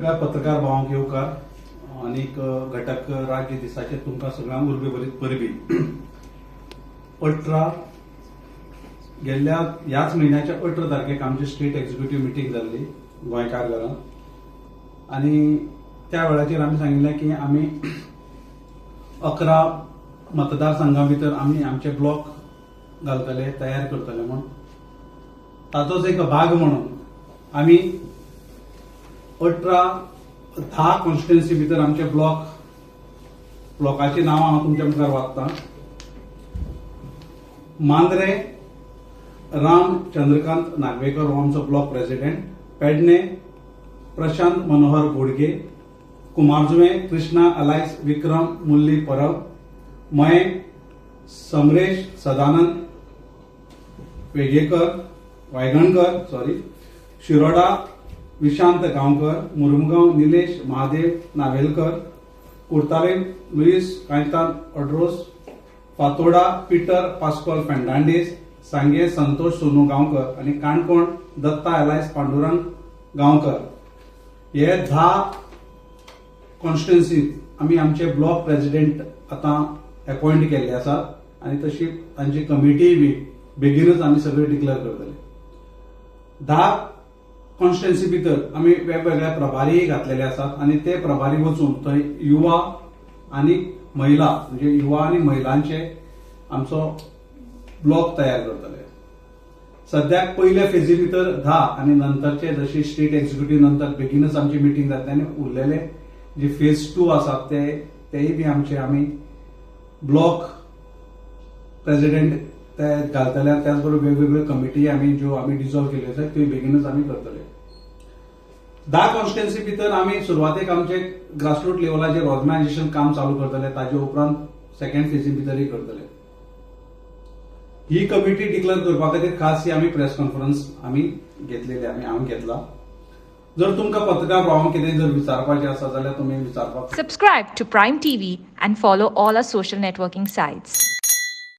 नमस्कार पत्रकार भावांक येवकार आनीक घटक राज्य दिसाचे तुमकां सगळ्यांक उर्बे परबी 18 गेल्ल्या ह्याच म्हयन्याच्या 18 तारखेक आमची स्टेट एक्झिक्युटिव्ह मिटींग जाल्ली गोंयकार घरांत आनी त्या वेळाचेर आमी सांगिल्लें की आमी 11 मतदारसंघां भितर आमी आमचे ब्लॉक घालतले तयार करतले म्हूण ताचोच एक भाग म्हणून आमी 10 कॉन्स्टिट्युएन्सी भितर आमचे ब्लॉकाची नांवां हांव तुमच्या मुखार वाचतां. मांद्रे राम चंद्रकांत नागवेकर हो आमचो ब्लॉक प्रेसिडेंट. पेडणे प्रशांत मनोहर बोडगे. कुमारजुवे कृष्णा अलायस विक्रम मुल्ली परब. मये समरेश सदानंद वायगणकर. शिरोडा विशांत गांवकर. मुरमुगांव निलेश महादेव नावेलकर. कुर्तालेम लुईस कांतान ऑड्रोस. फातोडा पीटर पास्कॉल फेर्नांडीस. सांगे संतोष सोनू गांवकर आणि काणकोण दत्ता एलायस पांडुरंग गांवकर. हे 10 कॉन्स्टिट्युएन्सी आमी आमचे ब्लॉक प्रेसिडेंट आता अपॉइंट केल्ले आसात आणि तशी तांची कमिटी बी बेगीनच आमी सगळे डिक्लेअर करतले. 10 कॉन्स्टिट्युएन्सी भितर आमी वेगवेगळे प्रभारी घातलेले आसात आणि ते प्रभारी वचून थंय युवा आणि महिला म्हणजे युवा आणि महिलांचे आमचो ब्लॉक तयार करतले. सद्याक पयल्या फेजी भितर 10 आणि नंतरचे जशी स्टेट एक्झिक्युटिव्ह नंतर बेगीनच आमची मिटींग जातली आणि उरलेले जे फेज 2 आसात तेही बी आमचे आमी ब्लॉक प्रेसिडेंट ते घालतले. त्याचबरोबर वेगवेगळ्यो कमिटी आमी डिझॉल्व केल्यो आसात त्यो बेगीनच आमी करतले. 10 कॉन्स्टिट्युएन्सी भितर आमी सुरवातेक आमचे ग्रासरूट लेवलाचेर ऑर्गनायझेशन काम चालू करतले. ताजे उपरांत सेकंड फेजी भितरही करतले. ही कमिटी डिक्लेअर करपा खातीर खास ही आमी प्रेस कॉन्फरन्स आमी घेतलेली हांवें घेतला. जर तुमकां पत्रकार भावांक कितें जर विचारपाचें आसा जाल्यार तुमी विचारपाक. Subscribe to Prime TV and follow all our social networking sites.